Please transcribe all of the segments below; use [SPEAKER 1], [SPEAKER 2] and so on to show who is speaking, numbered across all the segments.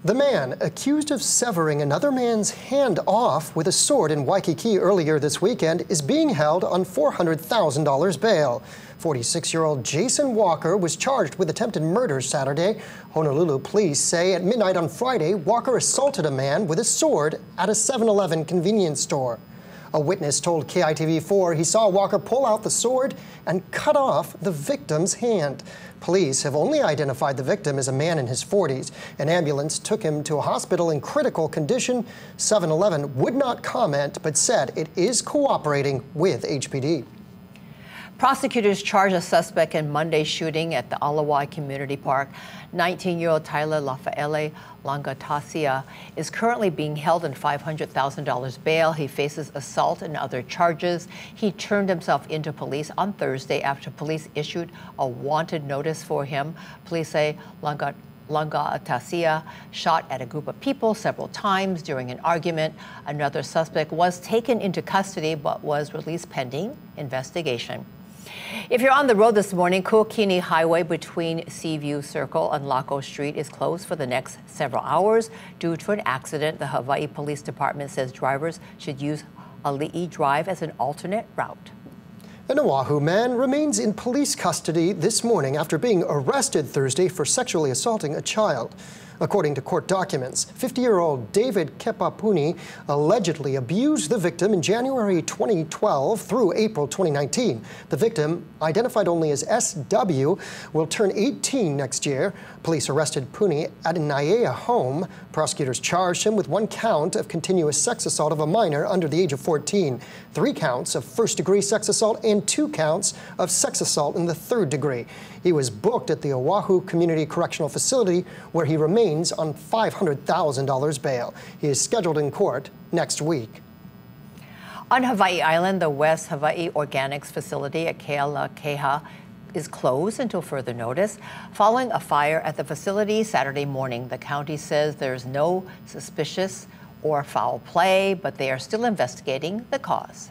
[SPEAKER 1] The man accused of severing another man's hand off with a sword in Waikiki earlier this weekend is being held on $400,000 bail. 46-year-old Jason Walker was charged with attempted murder Saturday. Honolulu Police say at midnight on Friday, Walker assaulted a man with a sword at a 7-Eleven convenience store. A witness told KITV4 he saw Walker pull out the sword and cut off the victim's hand. Police have only identified the victim as a man in his 40s. An ambulance took him to a hospital in critical condition. 7-Eleven would not comment, but said it is cooperating with HPD.
[SPEAKER 2] Prosecutors charge a suspect in Monday's shooting at the Alawai Community Park. 19-year-old Tyler Lafaele Langatasia is currently being held on $500,000 bail. He faces assault and other charges. He turned himself into police on Thursday after police issued a wanted notice for him. Police say Langatasia shot at a group of people several times during an argument. Another suspect was taken into custody but was released pending investigation. If you're on the road this morning, Kuakini Highway between Seaview Circle and Lako Street is closed for the next several hours due to an accident. The Hawaii Police Department says drivers should use Ali'i Drive as an alternate route.
[SPEAKER 1] An Oahu man remains in police custody this morning after being arrested Thursday for sexually assaulting a child. According to court documents, 50-year-old David KEPA PUNI allegedly abused the victim in January 2012 through April 2019. The victim, identified only as SW, will turn 18 next year. Police arrested PUNI at a Naiea home. Prosecutors charged him with 1 count of continuous sex assault of a minor under the age of 14, 3 counts of first-degree sex assault, and 2 counts of sex assault in the 3rd degree. He was booked at the Oahu Community Correctional Facility, where he remains on $500,000 bail. He is scheduled in court next week.
[SPEAKER 2] On Hawaii Island, the West Hawaii Organics facility at Kealakeha is closed until further notice following a fire at the facility Saturday morning. The county says there's no suspicious or foul play, but they are still investigating the cause.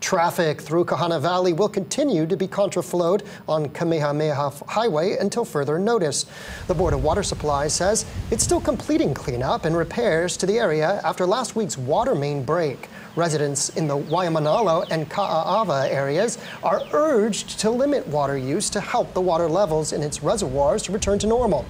[SPEAKER 1] Traffic through Kahana Valley will continue to be contraflowed on Kamehameha Highway until further notice. The Board of Water Supply says it's still completing cleanup and repairs to the area after last week's water main break. Residents in the Waimanalo and Ka'aava areas are urged to limit water use to help the water levels in its reservoirs return to normal.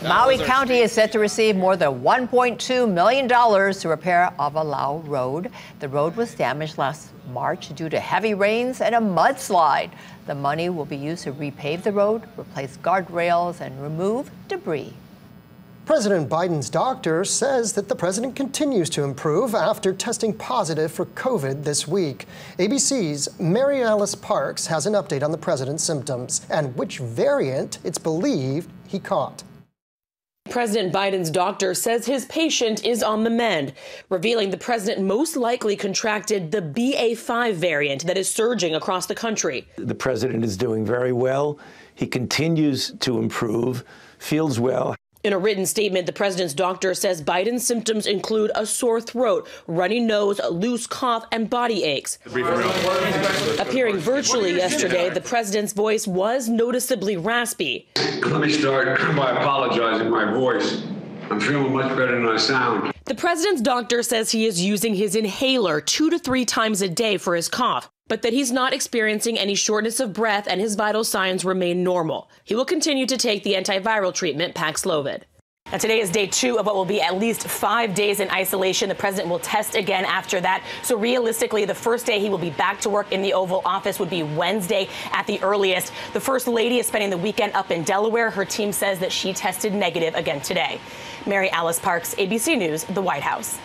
[SPEAKER 2] Maui County is set to receive more than $1.2 million to repair Awalau Road. The road was damaged last March due to heavy rains and a mudslide. The money will be used to repave the road, replace guardrails, and remove debris.
[SPEAKER 1] President Biden's doctor says that the president continues to improve after testing positive for COVID this week. ABC's Mary Alice Parks has an update on the president's symptoms and which variant it's believed he caught.
[SPEAKER 3] President Biden's doctor says his patient is on the mend, revealing the president most likely contracted the BA.5 variant that is surging across the country.
[SPEAKER 4] The president is doing very well. He continues to improve, feels well.
[SPEAKER 3] In a written statement, the president's doctor says Biden's symptoms include a sore throat, runny nose, a loose cough, and body aches. Appearing virtually yesterday, the president's voice was noticeably raspy.
[SPEAKER 5] Let me start by apologizing for my voice. I'm feeling much better than I sound.
[SPEAKER 3] The president's doctor says he is using his inhaler 2 to 3 times a day for his cough, but that he's not experiencing any shortness of breath and his vital signs remain normal. He will continue to take the antiviral treatment Paxlovid. Now, today is day 2 of what will be at least 5 days in isolation. The president will test again after that. So realistically, the first day he will be back to work in the Oval Office would be Wednesday at the earliest. The First Lady is spending the weekend up in Delaware. Her team says that she tested negative again today. Mary Alice Parks, ABC News, the White House.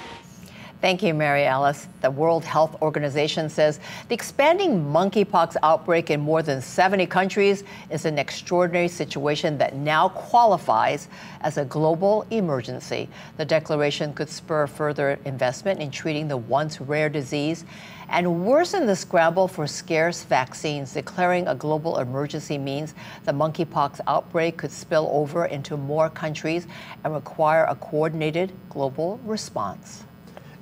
[SPEAKER 2] Thank you, Mary Alice. The World Health Organization says the expanding monkeypox outbreak in more than 70 countries is an extraordinary situation that now qualifies as a global emergency. The declaration could spur further investment in treating the once rare disease and worsen the scramble for scarce vaccines. Declaring a global emergency means the monkeypox outbreak could spill over into more countries and require a coordinated global response.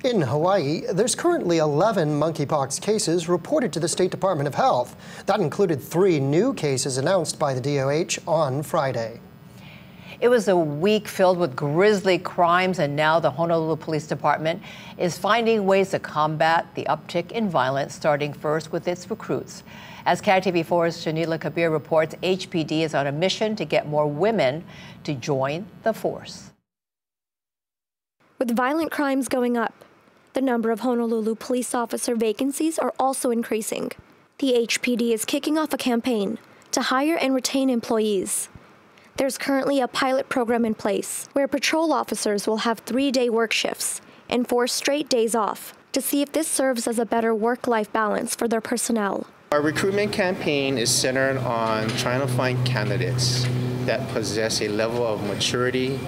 [SPEAKER 1] In Hawaii, there's currently 11 monkeypox cases reported to the State Department of Health. That included 3 new cases announced by the DOH on Friday.
[SPEAKER 2] It was a week filled with grisly crimes, and now the Honolulu Police Department is finding ways to combat the uptick in violence, starting first with its recruits. As KTV4's Shanila Kabir reports, HPD is on a mission to get more women to join the force.
[SPEAKER 6] With violent crimes going up, the number of Honolulu police officer vacancies are also increasing. The HPD is kicking off a campaign to hire and retain employees. There's currently a pilot program in place where patrol officers will have 3-day work shifts and 4 straight days off to see if this serves as a better work-life balance for their personnel.
[SPEAKER 7] Our recruitment campaign is centered on trying to find candidates that possess a level of maturity,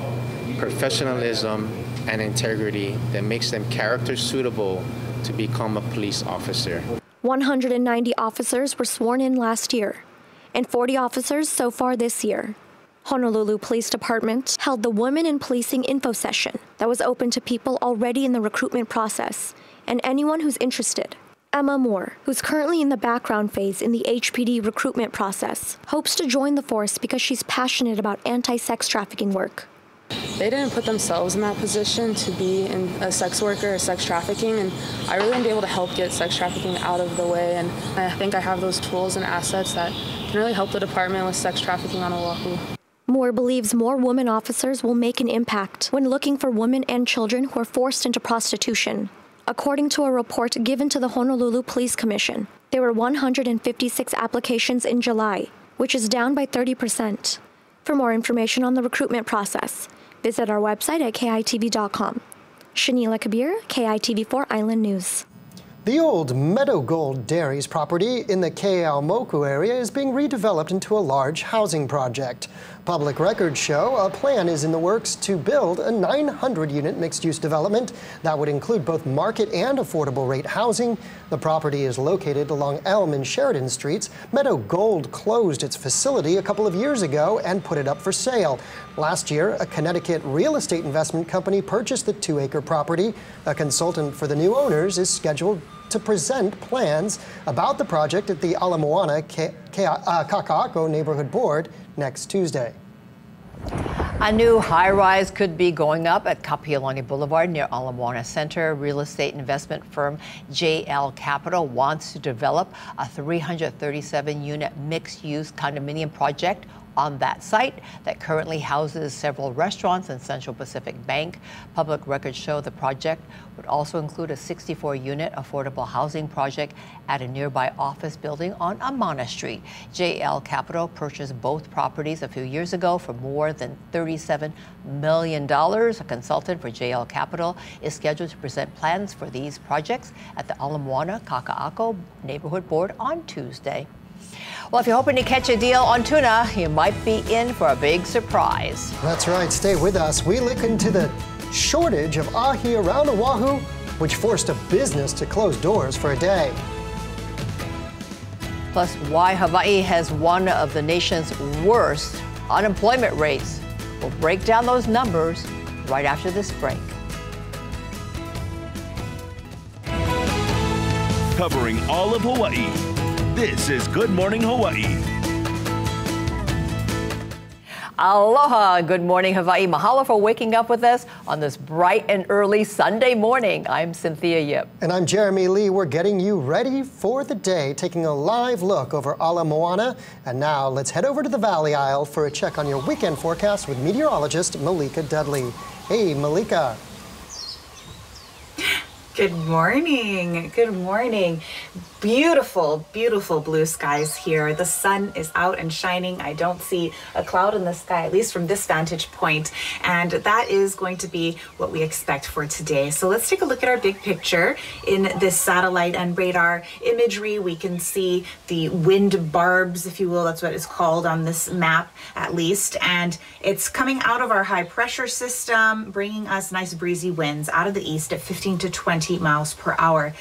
[SPEAKER 7] professionalism, and integrity that makes them character suitable to become a police officer.
[SPEAKER 6] 190 officers were sworn in last year, and 40 officers so far this year. Honolulu Police Department held the Women in Policing info session that was open to people already in the recruitment process and anyone who's interested. Emma Moore, who's currently in the background phase in the HPD recruitment process, hopes to join the force because she's passionate about anti-sex trafficking work.
[SPEAKER 8] They didn't put themselves in that position to be a sex worker or sex trafficking, and I really want to be able to help get sex trafficking out of the way, and I think I have those tools and assets that can really help the department with sex trafficking on Oahu.
[SPEAKER 6] Moore believes more women officers will make an impact when looking for women and children who are forced into prostitution. According to a report given to the Honolulu Police Commission, there were 156 applications in July, which is down by 30%. For more information on the recruitment process, visit our website at KITV.com. Shanila Kabir, KITV4 Island News.
[SPEAKER 1] The old Meadow Gold Dairies property in the Keaumoku area is being redeveloped into a large housing project. Public records show a plan is in the works to build a 900-unit mixed-use development that would include both market and affordable rate housing. The property is located along Elm and Sheridan Streets. Meadow Gold closed its facility a couple of years ago and put it up for sale. Last year, a Connecticut real estate investment company purchased the 2-acre property. A consultant for the new owners is scheduled to present plans about the project at the MOANA Kaka'ako Neighborhood Board next Tuesday.
[SPEAKER 2] A new high-rise could be going up at Kapiolani Boulevard near Ala Moana Center. Real estate investment firm JL Capital wants to develop a 337-unit mixed-use condominium project on that site that currently houses several restaurants and Central Pacific Bank. Public records show the project would also include a 64-unit affordable housing project at a nearby office building on Amana Street. JL Capital purchased both properties a few years ago for more than $37 million. A consultant for JL Capital is scheduled to present plans for these projects at the Ala Moana Kaka'ako Neighborhood Board on Tuesday. Well, if you're hoping to catch a deal on tuna, you might be in for a big surprise.
[SPEAKER 1] That's right. Stay with us. We look into the shortage of ahi around Oahu, which forced a business to close doors for a day.
[SPEAKER 2] Plus, why Hawaii has one of the nation's worst unemployment rates. We'll break down those numbers right after this break.
[SPEAKER 9] Covering all of Hawaii. This is Good Morning Hawaii.
[SPEAKER 2] Aloha, good morning, Hawaii. Mahalo for waking up with us on this bright and early Sunday morning. I'm Cynthia Yip.
[SPEAKER 1] And I'm Jeremy Lee. We're getting you ready for the day, taking a live look over Ala Moana. And now let's head over to the Valley Isle for a check on your weekend forecast with meteorologist Malika Dudley. Hey, Malika.
[SPEAKER 10] Good morning. Good morning. Beautiful, beautiful blue skies here. The sun is out and shining. I don't see a cloud in the sky, at least from this vantage point. And that is going to be what we expect for today. So let's take a look at our big picture. In this satellite and radar imagery, we can see the wind barbs, if you will. That's what it's called on this map, at least. And it's coming out of our high pressure system, bringing us nice breezy winds out of the east at 15 to 20 miles per hour.